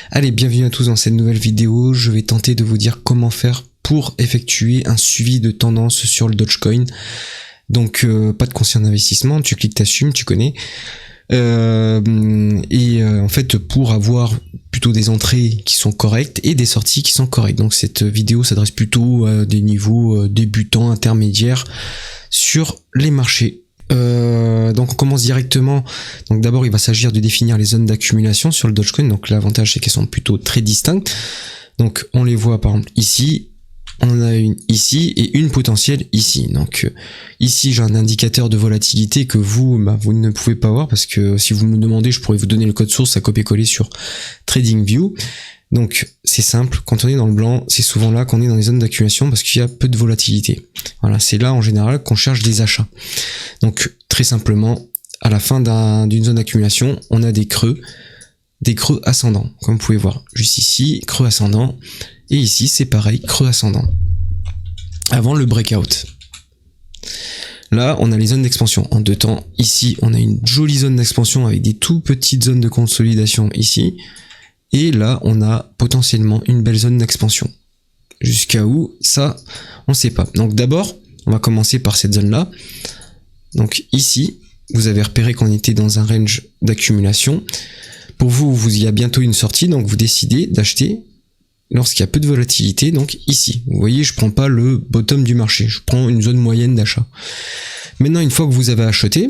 Allez, bienvenue à tous dans cette nouvelle vidéo. Je vais tenter de vous dire comment faire pour effectuer un suivi de tendance sur le Dogecoin. Donc pas de conseil d'investissement, tu cliques, t'assumes, tu connais. En fait, pour avoir plutôt des entrées qui sont correctes et des sorties qui sont correctes. Donc cette vidéo s'adresse plutôt à des niveaux débutants, intermédiaires sur les marchés. Donc on commence directement. Donc d'abord il va s'agir de définir les zones d'accumulation sur le Dogecoin. Donc l'avantage c'est qu'elles sont plutôt très distinctes. Donc on les voit par exemple ici, on en a une ici et une potentielle ici. Donc ici j'ai un indicateur de volatilité que vous ne pouvez pas voir parce que si vous me le demandez je pourrais vous donner le code source à copier-coller sur TradingView. Donc c'est simple, quand on est dans le blanc, c'est souvent là qu'on est dans les zones d'accumulation parce qu'il y a peu de volatilité. Voilà, c'est là en général qu'on cherche des achats. Donc très simplement, à la fin d'une zone d'accumulation, on a des creux ascendants, comme vous pouvez voir. Juste ici, creux ascendant, et ici c'est pareil, creux ascendant. Avant le breakout. Là, on a les zones d'expansion en deux temps. Ici, on a une jolie zone d'expansion avec des tout petites zones de consolidation ici. Et là, on a potentiellement une belle zone d'expansion. Jusqu'à où? Ça, on ne sait pas. Donc d'abord, on va commencer par cette zone-là. Donc ici, vous avez repéré qu'on était dans un range d'accumulation. Pour vous, il y a bientôt une sortie, donc vous décidez d'acheter lorsqu'il y a peu de volatilité. Donc ici, vous voyez, je ne prends pas le bottom du marché, je prends une zone moyenne d'achat. Maintenant, une fois que vous avez acheté,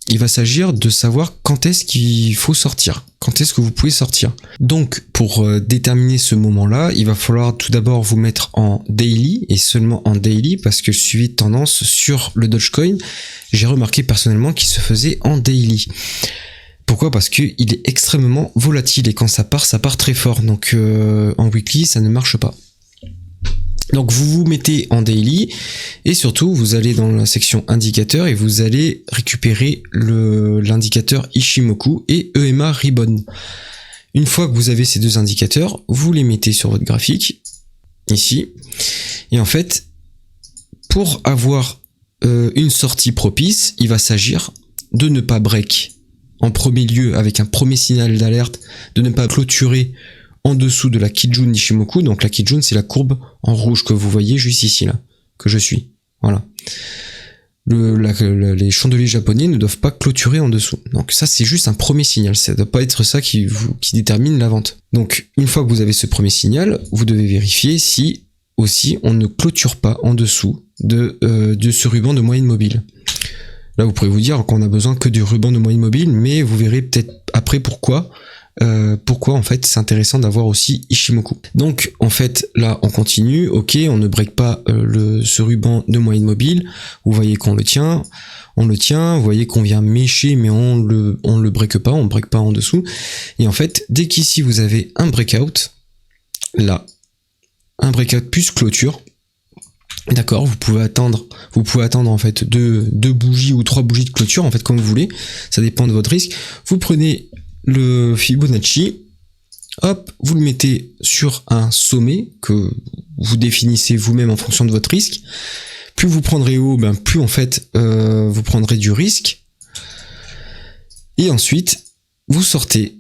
il va s'agir de savoir quand est-ce qu'il faut sortir, quand est-ce que vous pouvez sortir. Donc pour déterminer ce moment-là, il va falloir tout d'abord vous mettre en daily et seulement en daily parce que le suivi de tendance sur le Dogecoin, j'ai remarqué personnellement qu'il se faisait en daily. Pourquoi? Parce qu'il est extrêmement volatile et quand ça part très fort. Donc en weekly, ça ne marche pas. Donc vous vous mettez en daily et surtout vous allez dans la section indicateur et vous allez récupérer l'indicateur Ichimoku et EMA Ribbon. Une fois que vous avez ces deux indicateurs, vous les mettez sur votre graphique ici et en fait pour avoir une sortie propice, il va s'agir de ne pas break en premier lieu avec un premier signal d'alerte, de ne pas clôturer en dessous de la Kijun Ichimoku. Donc la Kijun c'est la courbe en rouge que vous voyez juste ici là, que je suis. Voilà. Les chandeliers japonais ne doivent pas clôturer en dessous. Donc ça c'est juste un premier signal, ça ne doit pas être ça qui détermine la vente. Donc une fois que vous avez ce premier signal, vous devez vérifier si aussi on ne clôture pas en dessous de ce ruban de moyenne mobile. Là vous pourrez vous dire qu'on a besoin que du ruban de moyenne mobile, mais vous verrez peut-être après pourquoi en fait c'est intéressant d'avoir aussi Ichimoku. Donc en fait là on continue, ok, on ne break pas ce ruban de moyenne mobile, vous voyez qu'on le tient, vous voyez qu'on vient mécher mais on le break pas, on break pas en dessous, et en fait dès qu'ici vous avez un breakout, là, un breakout plus clôture, d'accord, vous pouvez attendre en fait deux bougies ou trois bougies de clôture, en fait comme vous voulez, ça dépend de votre risque. Vous prenez le Fibonacci, hop, vous le mettez sur un sommet que vous définissez vous-même en fonction de votre risque. Plus vous prendrez haut, plus en fait vous prendrez du risque. Et ensuite, vous sortez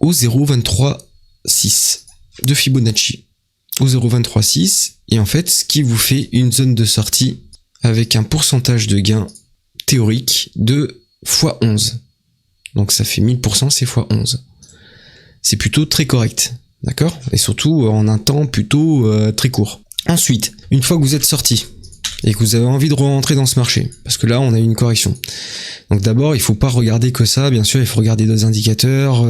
au 0,236 de Fibonacci. Au 0,236, et en fait, ce qui vous fait une zone de sortie avec un pourcentage de gain théorique de x11. Donc ça fait 1000%, c'est x11. C'est plutôt très correct, d'accord? Et surtout en un temps plutôt très court. Ensuite, une fois que vous êtes sorti et que vous avez envie de rentrer dans ce marché, parce que là on a eu une correction. Donc d'abord, il faut pas regarder que ça, bien sûr, il faut regarder d'autres indicateurs,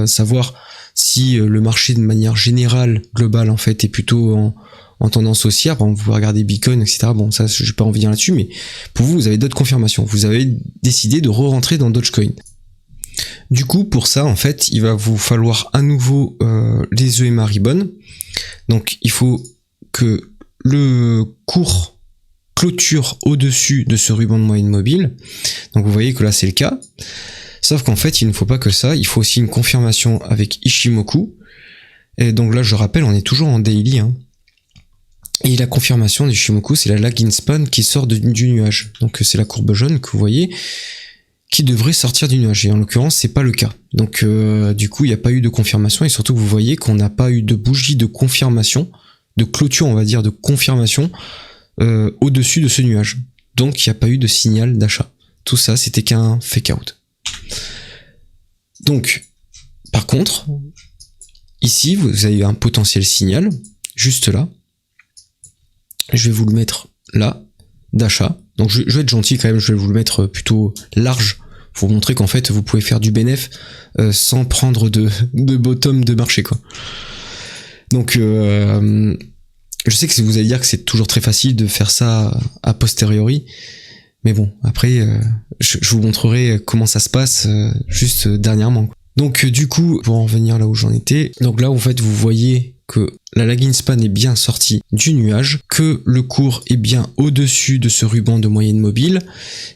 savoir si le marché de manière générale, globale en fait, est plutôt en tendance haussière. Par exemple, vous pouvez regarder Bitcoin, etc. Bon, ça, je vais pas revenir là-dessus, mais pour vous avez d'autres confirmations. Vous avez décidé de re-rentrer dans Dogecoin. Du coup, pour ça, en fait, il va vous falloir à nouveau les EMA Ribbon. Donc, il faut que le cours clôture au-dessus de ce ruban de moyenne mobile. Donc, vous voyez que là, c'est le cas. Sauf qu'en fait, il ne faut pas que ça. Il faut aussi une confirmation avec Ichimoku. Et donc là, je rappelle, on est toujours en daily. Et la confirmation d'Ichimoku, c'est la lagging span qui sort du nuage. Donc, c'est la courbe jaune que vous voyez. qui devrait sortir du nuage. Et en l'occurrence, c'est pas le cas. Donc du coup, il n'y a pas eu de confirmation et surtout vous voyez qu'on n'a pas eu de bougie de confirmation, de clôture, on va dire, de confirmation au-dessus de ce nuage. Donc il n'y a pas eu de signal d'achat. Tout ça, c'était qu'un fake out. Donc, par contre, ici, vous avez un potentiel signal, juste là. Je vais vous le mettre là, d'achat. Donc je vais être gentil quand même, je vais vous le mettre plutôt large, pour vous montrer qu'en fait, vous pouvez faire du bénéf sans prendre de bottom de marché, quoi. Donc, je sais que vous allez dire que c'est toujours très facile de faire ça a posteriori, mais bon, après, je vous montrerai comment ça se passe juste dernièrement, quoi. Donc du coup, pour en revenir là où j'en étais, donc là en fait vous voyez que la lagging span est bien sortie du nuage, que le cours est bien au-dessus de ce ruban de moyenne mobile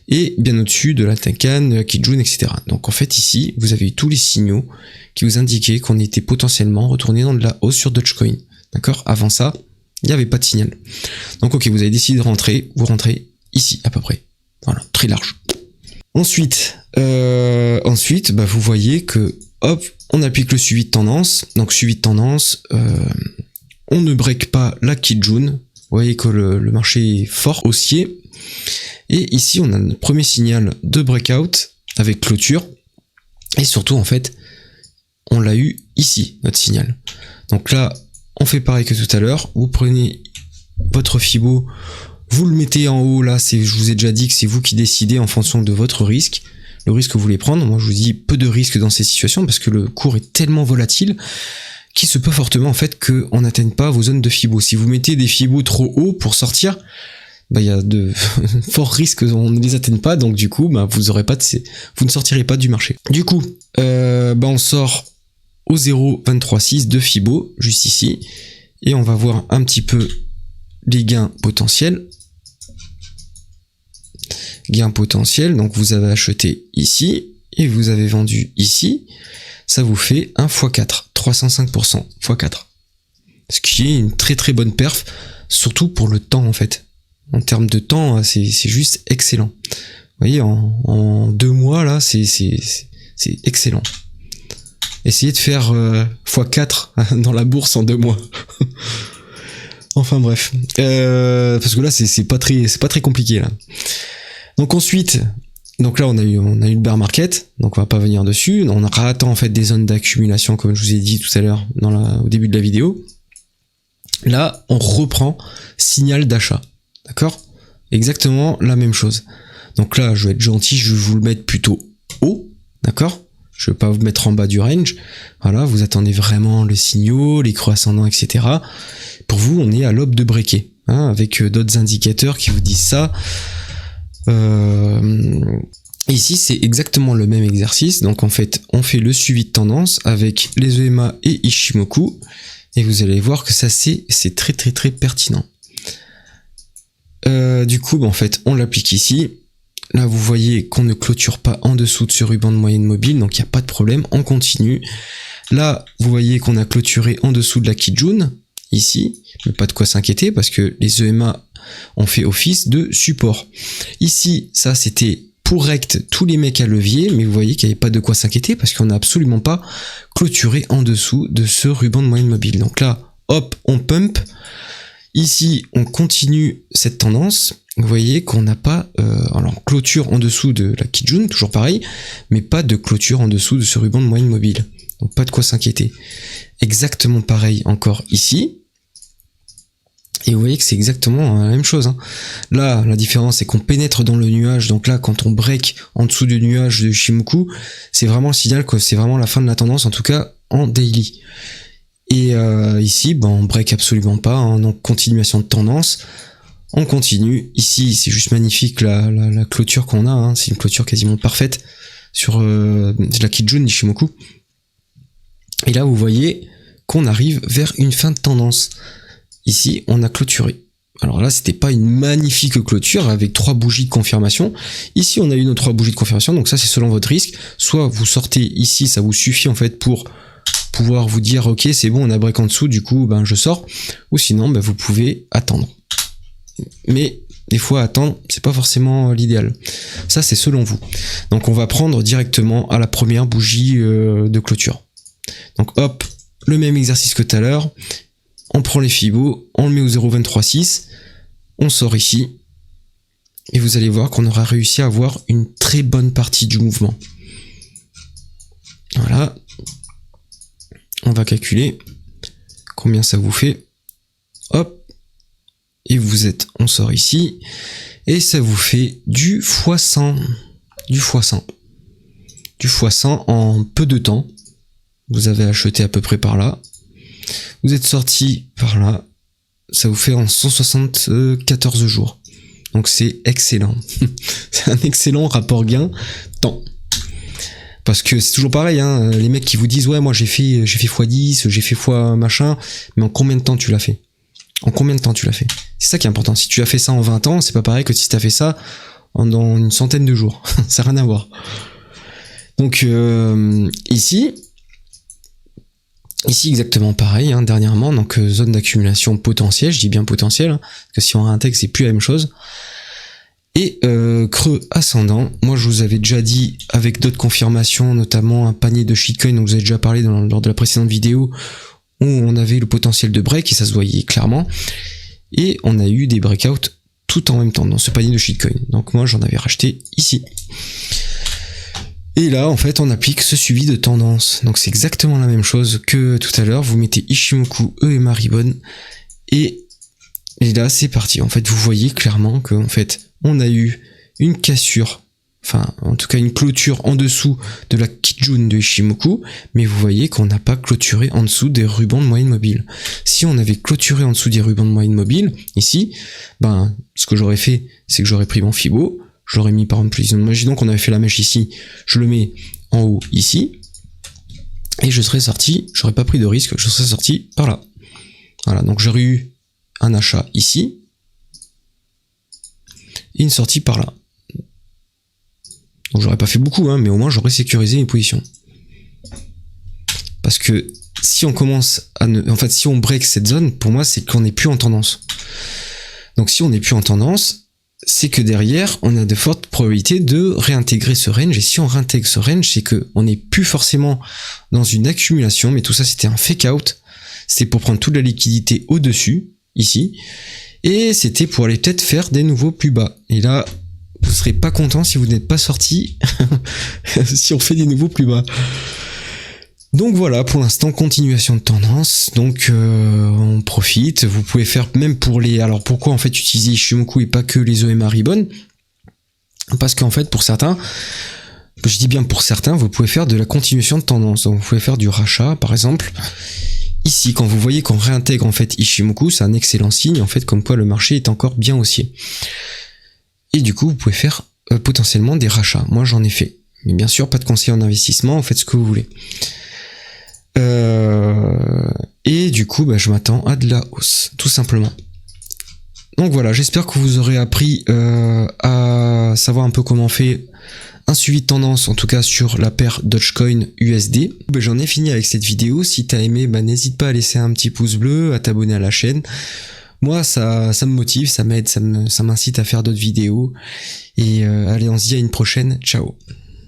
et bien au-dessus de la Tenkan, de la Kijun, etc. Donc en fait ici, vous avez eu tous les signaux qui vous indiquaient qu'on était potentiellement retourné dans de la hausse sur Dogecoin. D'accord ? Avant ça, il n'y avait pas de signal. Donc ok, vous avez décidé de rentrer, vous rentrez ici à peu près. Voilà, très large. Ensuite, vous voyez que hop, on applique le suivi de tendance. Donc suivi de tendance, on ne break pas la Kijun. Vous voyez que le marché est fort haussier. Et ici, on a notre premier signal de breakout avec clôture. Et surtout, en fait, on l'a eu ici, notre signal. Donc là, on fait pareil que tout à l'heure. Vous prenez votre Fibo, vous le mettez en haut. Là, je vous ai déjà dit que c'est vous qui décidez en fonction de votre risque. Le risque que vous voulez prendre. Moi, je vous dis peu de risques dans ces situations parce que le cours est tellement volatile qu'il se peut fortement en fait qu'on n'atteigne pas vos zones de Fibo. Si vous mettez des Fibo trop hauts pour sortir, il y a de forts risques qu'on ne les atteigne pas. Donc du coup, vous ne sortirez pas du marché. Du coup, on sort au 0,236 de Fibo juste ici et on va voir un petit peu les gains potentiels. Gain potentiel, donc vous avez acheté ici et vous avez vendu ici, ça vous fait un x4, 305% x4. Ce qui est une très très bonne perf, surtout pour le temps en fait. En termes de temps, c'est juste excellent. Vous voyez, en 2 mois là, c'est excellent. Essayez de faire x4 dans la bourse en 2 mois. Enfin bref, parce que là c'est pas très compliqué là. Donc ensuite, là on a eu le bear market, donc on va pas venir dessus. On attend en fait des zones d'accumulation comme je vous ai dit tout à l'heure au début de la vidéo. Là, on reprend signal d'achat, d'accord ? Exactement la même chose. Donc là, je vais être gentil, je vais vous le mettre plutôt haut, d'accord ? Je vais pas vous mettre en bas du range. Voilà, vous attendez vraiment les signaux, les creux ascendants, etc. Pour vous, on est à l'aube de breaker, hein, avec d'autres indicateurs qui vous disent ça. Ici c'est exactement le même exercice, donc en fait on fait le suivi de tendance avec les EMA et Ichimoku et vous allez voir que ça c'est très très très pertinent. Du coup en fait on l'applique ici. Là vous voyez qu'on ne clôture pas en dessous de ce ruban de moyenne mobile, donc il n'y a pas de problème, on continue. Là vous voyez qu'on a clôturé en dessous de la Kijun ici, mais pas de quoi s'inquiéter parce que les EMA ont fait office de support. Ici, ça c'était pour rect tous les mecs à levier, mais vous voyez qu'il n'y avait pas de quoi s'inquiéter parce qu'on n'a absolument pas clôturé en dessous de ce ruban de moyenne mobile. Donc là, hop, on pump. Ici, on continue cette tendance. Vous voyez qu'on n'a pas clôture en dessous de la Kijun, toujours pareil, mais pas de clôture en dessous de ce ruban de moyenne mobile. Donc pas de quoi s'inquiéter. Exactement pareil encore ici. Et vous voyez que c'est exactement la même chose, hein. Là, la différence, c'est qu'on pénètre dans le nuage. Donc là, quand on break en dessous du nuage de Shimoku, c'est vraiment le signal que c'est vraiment la fin de la tendance, en tout cas en daily. Et ici, on break absolument pas, hein, donc continuation de tendance. On continue. Ici, c'est juste magnifique la clôture qu'on a, hein. C'est une clôture quasiment parfaite sur la Kijun d'Ishimoku. Et là, vous voyez qu'on arrive vers une fin de tendance. Ici, on a clôturé. Alors là, c'était pas une magnifique clôture avec 3 bougies de confirmation. Ici, on a eu nos 3 bougies de confirmation. Donc ça, c'est selon votre risque. Soit vous sortez ici, ça vous suffit en fait pour pouvoir vous dire, ok, c'est bon, on a break en dessous, du coup, je sors. Ou sinon, vous pouvez attendre. Mais Des fois, attendre, c'est pas forcément l'idéal. Ça, c'est selon vous. Donc, on va prendre directement à la première bougie de clôture. Donc, hop, le même exercice que tout à l'heure. On prend les Fibos, on le met au 0,236, on sort ici. Et vous allez voir qu'on aura réussi à avoir une très bonne partie du mouvement. Voilà. On va calculer combien ça vous fait. Hop. Et on sort ici. Et ça vous fait du x100. Du x100. Du x100 en peu de temps. Vous avez acheté à peu près par là. Vous êtes sorti par là. Ça vous fait en 174 jours. Donc c'est excellent. C'est un excellent rapport gain-temps. Parce que c'est toujours pareil, hein, les mecs qui vous disent ouais moi j'ai fait x10, j'ai fait x machin, mais en combien de temps tu l'as fait? En combien de temps tu l'as fait? C'est ça qui est important. Si tu as fait ça en 20 ans, c'est pas pareil que si tu as fait ça dans une centaine de jours. Ça n'a rien à voir. Donc ici exactement pareil, hein, dernièrement, donc zone d'accumulation potentielle, je dis bien potentielle, hein, parce que si on réintègre c'est plus la même chose. Et creux ascendant, moi je vous avais déjà dit avec d'autres confirmations, notamment un panier de shitcoin dont vous avez déjà parlé lors de la précédente vidéo, où on avait le potentiel de break et ça se voyait clairement, et on a eu des breakouts tout en même temps dans ce panier de shitcoin. Donc moi j'en avais racheté ici. Et là en fait on applique ce suivi de tendance, donc c'est exactement la même chose que tout à l'heure, vous mettez Ichimoku, EMA Ribbon, et là c'est parti. En fait vous voyez clairement que en fait on a eu une cassure, enfin en tout cas une clôture en dessous de la Kijun de Ichimoku, mais vous voyez qu'on n'a pas clôturé en dessous des rubans de moyenne mobile. Si on avait clôturé en dessous des rubans de moyenne mobile, ici, ben ce que j'aurais fait, c'est que j'aurais pris mon Fibo, j'aurais mis par exemple, imaginons qu'on avait fait la mèche ici, je le mets en haut ici, et je serais sorti, j'aurais pas pris de risque, je serais sorti par là. Voilà, donc j'aurais eu un achat ici, et une sortie par là. Donc j'aurais pas fait beaucoup, hein, mais au moins j'aurais sécurisé mes positions. Parce que si on commence à en fait, si on break cette zone, pour moi, c'est qu'on n'est plus en tendance. Donc si on n'est plus en tendance, c'est que derrière, on a de fortes probabilités de réintégrer ce range. Et si on réintègre ce range, c'est que on n'est plus forcément dans une accumulation, mais tout ça, c'était un fake out. C'était pour prendre toute la liquidité au-dessus, ici. Et c'était pour aller peut-être faire des nouveaux plus bas. Et là, vous serez pas content si vous n'êtes pas sorti si on fait des nouveaux plus bas. Donc voilà, pour l'instant, continuation de tendance. Donc on profite. Vous pouvez faire même pour les... Alors pourquoi en fait utiliser Ichimoku et pas que les EMA Ribbon? Parce qu'en fait pour certains, je dis bien pour certains, vous pouvez faire de la continuation de tendance. Donc vous pouvez faire du rachat par exemple. Ici, quand vous voyez qu'on réintègre en fait Ichimoku, c'est un excellent signe en fait comme quoi le marché est encore bien haussier. Et du coup, vous pouvez faire potentiellement des rachats. Moi, j'en ai fait. Mais bien sûr, pas de conseil en investissement, faites ce que vous voulez. Et du coup, je m'attends à de la hausse, tout simplement. Donc voilà, j'espère que vous aurez appris à savoir un peu comment on fait un suivi de tendance, en tout cas sur la paire Dogecoin USD. J'en ai fini avec cette vidéo. Si t'as aimé, n'hésite pas à laisser un petit pouce bleu, à t'abonner à la chaîne. Moi, ça me motive, ça m'aide, ça m'incite à faire d'autres vidéos. Et allez, on se dit à une prochaine. Ciao.